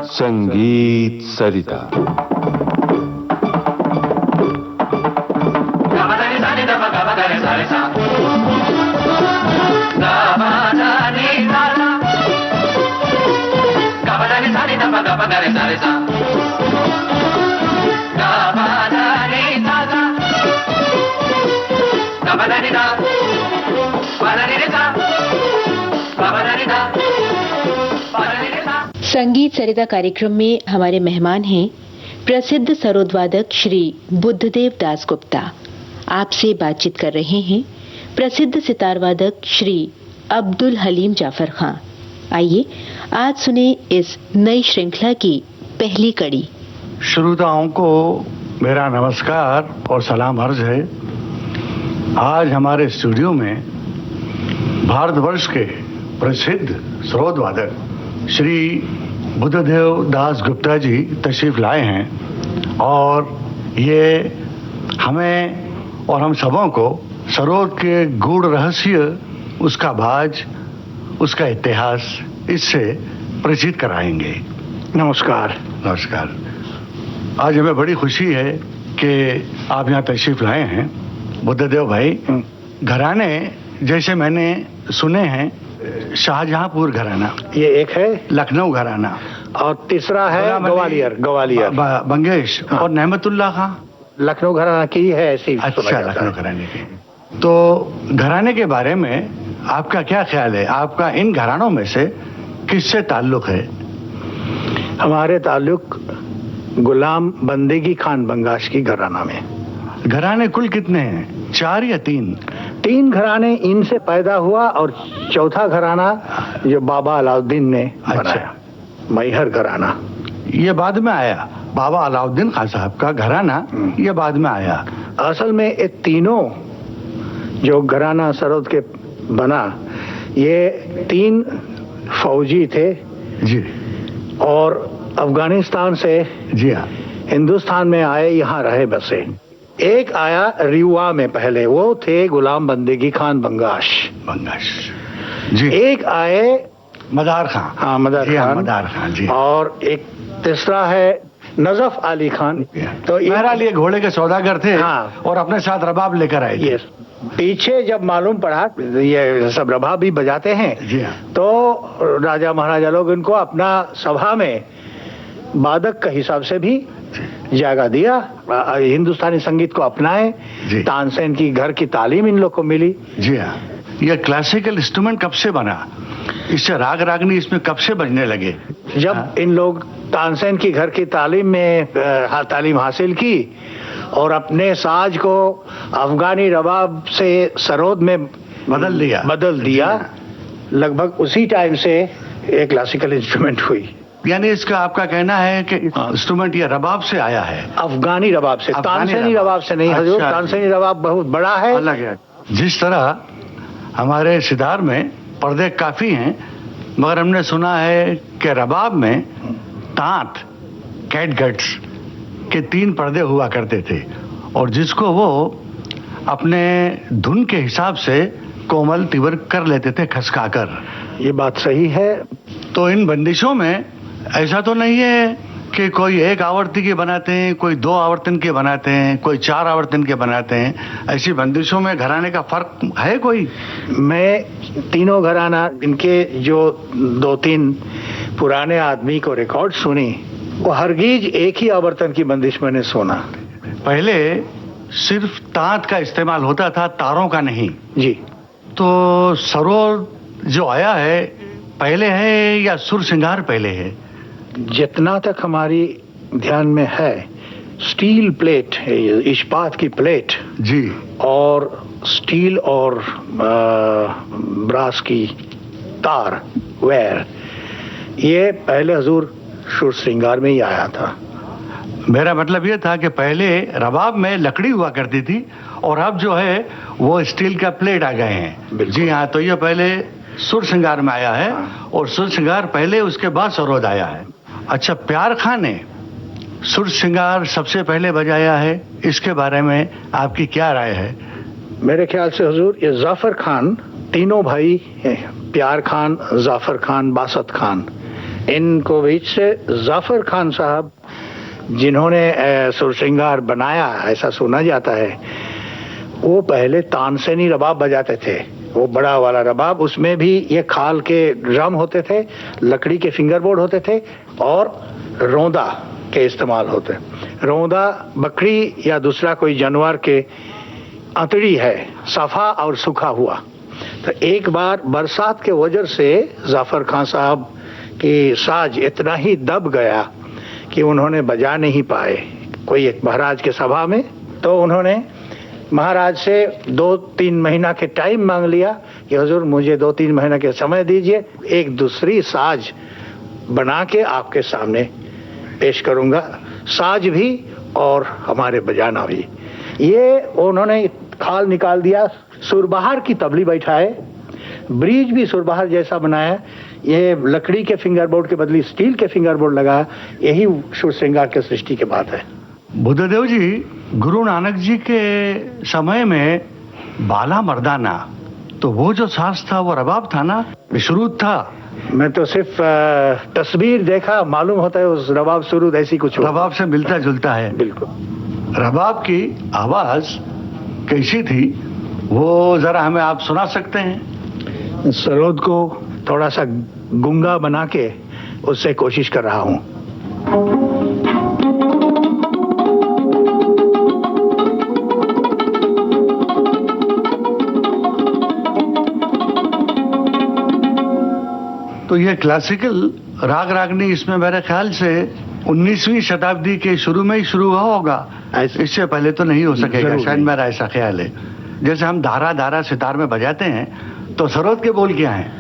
संगीत सरिता। संगीत सरिता कार्यक्रम में हमारे मेहमान हैं प्रसिद्ध सरोद वादक श्री बुद्धदेव दास गुप्ता। आपसे बातचीत कर रहे हैं प्रसिद्ध सितार वादक श्री अब्दुल हलीम जाफर खां। आइए आज सुने इस नई श्रृंखला की पहली कड़ी। श्रोताओं को मेरा नमस्कार और सलाम अर्ज है। आज हमारे स्टूडियो में भारतवर्ष के प्रसिद्ध सरोद वादक श्री बुद्धदेव दास गुप्ता जी तशरीफ लाए हैं और ये हमें और हम सबों को सरोद के गूढ़ रहस्य, उसका भाज, उसका इतिहास इससे परिचित कराएंगे। नमस्कार। नमस्कार। आज हमें बड़ी खुशी है कि आप यहाँ तशरीफ लाए हैं। बुद्धदेव भाई, घराने जैसे मैंने सुने हैं, शाहजहांपुर घराना, ये एक है, लखनऊ घराना, और तीसरा है ग्वालियर बंगेश, हाँ। और नेमतुल्ला खां लखनऊ घराना की है ऐसी। अच्छा, लखनऊ घराने की। तो घराने के बारे में आपका क्या ख्याल है? आपका इन घरानों में से किससे ताल्लुक है? हमारे ताल्लुक गुलाम बंदेगी खान बंगाश की घराना में। घराने कुल कितने हैं? 4 या 3? 3 घराने इनसे पैदा हुआ और चौथा घराना जो बाबा अलाउद्दीन ने बनाया, मैहर घराना, ये बाद में आया। बाबा अलाउद्दीन खान साहब का घराना ये बाद में आया। असल में ये तीनों जो घराना सरोद के बना, ये 3 फौजी थे जी, और अफगानिस्तान से जी हाँ हिंदुस्तान में आए, यहाँ रहे बसे। एक आया रिवा में पहले, वो थे गुलाम बंदेगी खान बंगाश जी। एक आए मदार खां, हाँ मदार खान जी। और एक तीसरा है नजफ अली खान। तो बहरहाल ये घोड़े के सौदागर थे, हाँ। और अपने साथ रबाब लेकर आए थे। पीछे जब मालूम पड़ा ये सब रबाब भी बजाते हैं जी हाँ, तो राजा महाराजा लोग इनको अपना सभा में वादक के हिसाब से भी जगह दिया, हिंदुस्तानी संगीत को अपनाए। तानसेन की घर की तालीम इन लोग को मिली। जी हाँ। ये क्लासिकल इंस्ट्रूमेंट कब से बना? इससे राग रागनी इसमें कब से बजने लगे? जब इन लोग तानसेन की घर की तालीम में तालीम हासिल की और अपने साज को अफगानी रबाब से सरोद में बदल दिया, लगभग उसी टाइम से एक क्लासिकल इंस्ट्रूमेंट हुई। यानी इसका आपका कहना है कि इंस्ट्रूमेंट ये रबाब से आया है? अफगानी रबाब से, तानसेनी रबाब से नहीं। हजूर, तानसेनी रबाब बहुत बड़ा है, अलग है। जिस तरह हमारे सितार में पर्दे काफी हैं, मगर हमने सुना है कि रबाब में तांत, कैटगट्स के 3 पर्दे हुआ करते थे, और जिसको वो अपने धुन के हिसाब से कोमल तिवर कर लेते थे, खसकाकर। ये बात सही है। तो इन बंदिशों में ऐसा तो नहीं है कि कोई 1 आवर्ती के बनाते हैं, कोई 2 आवर्तन के बनाते हैं, कोई 4 आवर्तन के बनाते हैं। ऐसी बंदिशों में घराने का फर्क है कोई? मैं तीनों घराना, इनके जो 2-3 पुराने आदमी को रिकॉर्ड सुनी, वो हरगिज एक ही आवर्तन की बंदिश मैंने सुना। पहले सिर्फ तांत का इस्तेमाल होता था, तारों का नहीं जी। तो सरोद जो आया है पहले है या सुर सिंगार पहले है? जितना तक हमारी ध्यान में है, स्टील प्लेट है, इस्पात की प्लेट जी, और स्टील और ब्रास की तार, वेयर, ये पहले हजूर सुर श्रृंगार में ही आया था। मेरा मतलब ये था कि पहले रबाब में लकड़ी हुआ करती थी, और अब जो है वो स्टील का प्लेट आ गए हैं। जी हाँ, तो ये पहले सुर श्रृंगार में आया है, और सुर श्रृंगार पहले, उसके बाद सरोद आया है। अच्छा, प्यार खां ने सुर श्रृंगार सबसे पहले बजाया है, इसके बारे में आपकी क्या राय है? मेरे ख्याल से हुजूर ये जाफर खान, तीनों भाई प्यार खान, जाफर खान, बासत खान, इनको बीच से जाफर खान साहब जिन्होंने सुरसिंगार बनाया ऐसा सुना जाता है, वो पहले तानसेनी रबाब बजाते थे, वो बड़ा वाला रबाब, उसमें भी ये खाल के ड्रम होते थे, लकड़ी के फिंगर बोर्ड होते थे और रोंदा के इस्तेमाल होते। रोंदा बकरी या दूसरा कोई जानवर के अंतड़ी है, सफा और सूखा हुआ। तो एक बार बरसात के वजह से जाफर खान साहब की साज इतना ही दब गया कि उन्होंने बजा नहीं पाए कोई एक महाराज के सभा में। तो उन्होंने महाराज से 2-3 महीना के टाइम मांग लिया कि हुजूर मुझे 2-3 महीना के समय दीजिए, एक दूसरी साज बना के आपके सामने पेश करूंगा, साज भी और हमारे बजाना भी। ये उन्होंने खाल निकाल दिया, सुरबहार की तबली बैठाए, ब्रिज भी सुरबहार जैसा बनाया, ये लकड़ी के फिंगर बोर्ड के बदले स्टील के फिंगर बोर्ड लगाया। यही सुरसिंगार के सृष्टि के बात है। बुद्धदेव जी, गुरु नानक जी के समय में बाला मर्दाना, तो वो जो साज था वो रबाब था ना, विश्रुत था? मैं तो सिर्फ तस्वीर देखा, मालूम होता है उस रबाब सुरूद ऐसी कुछ रबाब से मिलता जुलता है। बिल्कुल। रबाब की आवाज कैसी थी वो जरा हमें आप सुना सकते हैं? सरोद को थोड़ा सा गूंगा बना के उससे कोशिश कर रहा हूं। तो ये क्लासिकल राग रागनी इसमें मेरे ख्याल से 19वीं शताब्दी के शुरू में ही शुरू हुआ होगा, इससे पहले तो नहीं हो सकेगा शायद, मेरा ऐसा ख्याल है। जैसे हम धारा धारा सितार में बजाते हैं, तो सरोद के बोल क्या हैं?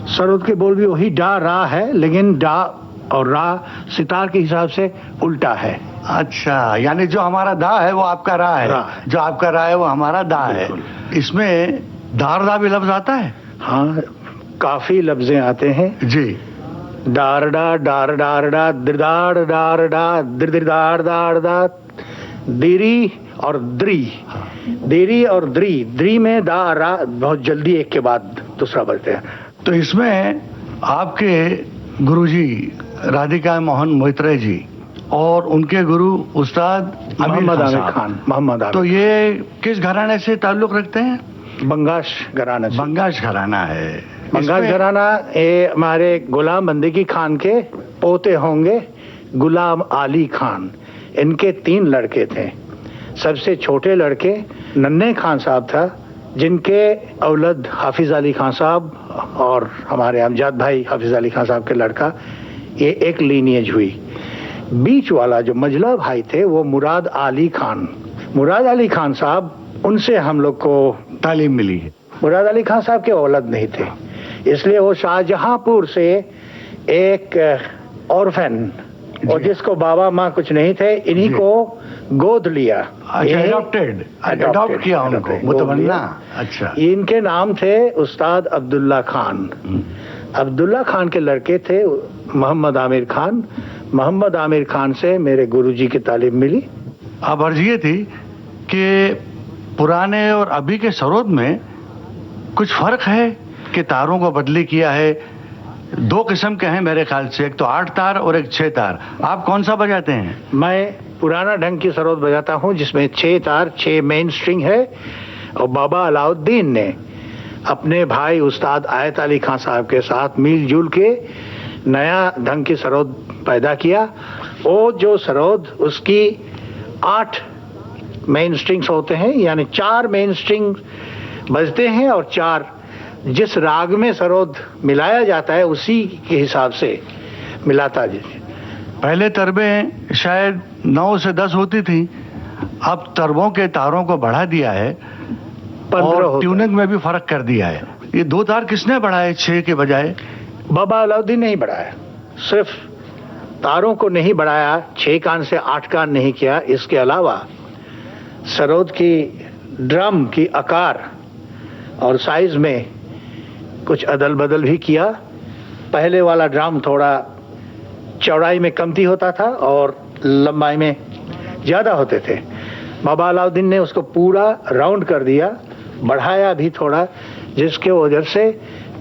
सरोद के बोल भी वही डा रा है, लेकिन डा और रा सितार के हिसाब से उल्टा है। अच्छा, यानी जो हमारा दा है वो आपका रा है, जो आपका रा है वो हमारा दा है। इसमें दार दा भी लफ्ज आता है? हाँ, काफी लफ्जें आते हैं जी। डारडा, डार डारडा, दिरदार डारडा, दिरदार डारडा, देरी और द्री, देरी और द्री, द्री में दा रा बहुत जल्दी एक के बाद दूसरा बोलते हैं। तो इसमें आपके गुरुजी राधिका मोहन मोहित्रे जी और उनके गुरु उस्ताद मोहम्मद आमिर खान, मोहम्मद आमिर। तो ये किस घराने से ताल्लुक रखते हैं? बंगाश घराना से। बंगाश घराना है। बंगाश घराना ये हमारे गुलाम बंदगी खान के पोते होंगे, गुलाम आली खान। इनके 3 लड़के थे। सबसे छोटे लड़के नन्हे खान साहब था, जिनके औलद हाफिज अली खान साहब और हमारे अमजद भाई हाफिज अली खान साहब के लड़का, ये एक लीनियज हुई। बीच वाला जो मजला भाई थे वो मुराद अली खान। मुराद अली खान साहब, उनसे हम लोग को तालीम मिली है। मुराद अली खान साहब के औलद नहीं थे, इसलिए वो शाहजहांपुर से एक ऑर्फन, और जिसको बाबा माँ कुछ नहीं थे, इन्हीं को गोद लिया। अडॉप्ट किया उनको, मुतमन्ना। अच्छा। इनके नाम थे उस्ताद अब्दुल्ला खान। अब्दुल्ला खान के लड़के थे मोहम्मद आमिर खान। मोहम्मद आमिर खान से मेरे गुरुजी की तालीम मिली। अब अर्ज ये थी कि पुराने और अभी के सरोद में कुछ फर्क है कि तारों को बदली किया है? 2 किस्म के हैं मेरे ख्याल से, एक तो 8 तार और एक 6 तार। आप कौन सा बजाते हैं? मैं पुराना ढंग की सरोद बजाता हूं, जिसमें 6 तार, 6 मेन स्ट्रिंग है। और बाबा अलाउद्दीन ने अपने भाई उस्ताद आयत अली खान साहब के साथ मिलजुल के नया ढंग की सरोद पैदा किया। वो जो सरोद, उसकी 8 मेन स्ट्रिंग्स होते हैं, यानी 4 मेन स्ट्रिंग बजते हैं और 4 जिस राग में सरोद मिलाया जाता है उसी के हिसाब से मिलाता जाए। पहले तरबें शायद 9 से 10 होती थी, अब तरबों के तारों को बढ़ा दिया है, 15 और ट्यूनिंग में भी फर्क कर दिया है। ये 2 तार किसने बढ़ाए 6 के बजाय? बाबा अलाउद्दीन नहीं बढ़ाया, सिर्फ तारों को नहीं बढ़ाया, 6 कान से 8 कान नहीं किया। इसके अलावा सरोद की ड्रम की आकार और साइज में कुछ अदल बदल भी किया। पहले वाला ड्रम थोड़ा चौड़ाई में कमती होता था और लंबाई में ज़्यादा होते थे। बाबा अलाउद्दीन ने उसको पूरा राउंड कर दिया बढ़ाया भी थोड़ा, जिसके वजह से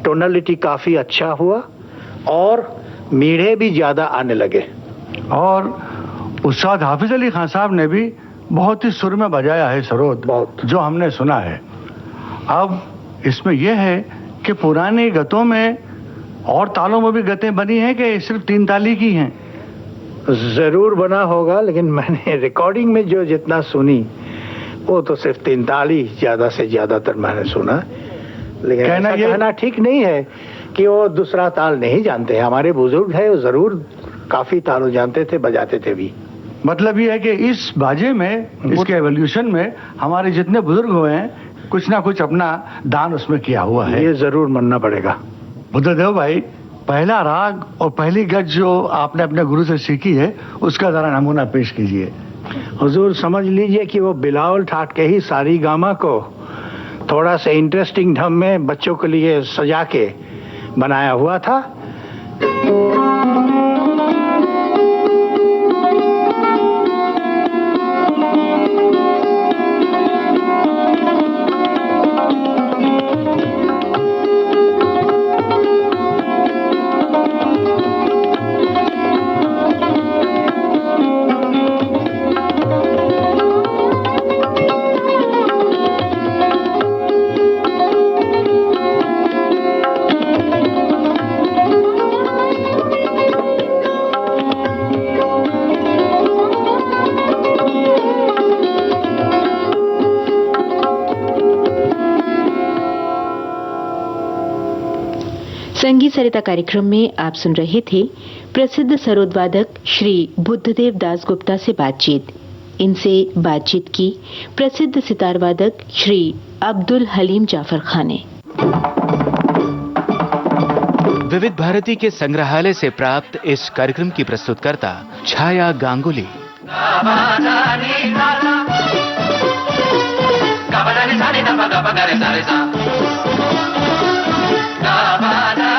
टोनलिटी काफी अच्छा हुआ और मीढ़े भी ज्यादा आने लगे। और उस्ताद हाफिज अली खान साहब ने भी बहुत ही सुर में बजाया है सरोद, बहुत, जो हमने सुना है। अब इसमें यह है कि पुरानी गतों में और तालों में भी गतें बनी हैं कि सिर्फ 3 ताली की हैं? जरूर बना होगा, लेकिन मैंने रिकॉर्डिंग में जो जितना सुनी वो तो सिर्फ 3 ताली ज्यादा से ज्यादातर मैंने सुना। लेकिन कहना ठीक नहीं है कि वो दूसरा ताल नहीं जानते। हमारे बुजुर्ग है, वो जरूर काफी ताल जानते थे, बजाते थे भी। मतलब ये है कि इस बाजे में, इसके एवोल्यूशन में हमारे जितने बुजुर्ग हुए हैं, कुछ ना कुछ अपना दान उसमें किया हुआ है। ये जरूर मानना पड़ेगा। बुद्धदेव भाई, पहला राग और पहली गज जो आपने अपने गुरु से सीखी है, उसका जरा नमूना पेश कीजिए। हुजूर समझ लीजिए कि वो बिलावल ठाट के ही सारी गामा को थोड़ा सा इंटरेस्टिंग ढंग में बच्चों के लिए सजा के बनाया हुआ था। संगीत सरिता कार्यक्रम में आप सुन रहे थे प्रसिद्ध सरोदवादक श्री बुद्धदेव दास गुप्ता से बातचीत। इनसे बातचीत की प्रसिद्ध सितार वादक श्री अब्दुल हलीम जाफर खान ने। विविध भारती के संग्रहालय से प्राप्त इस कार्यक्रम की प्रस्तुतकर्ता छाया गांगुली। Gabadani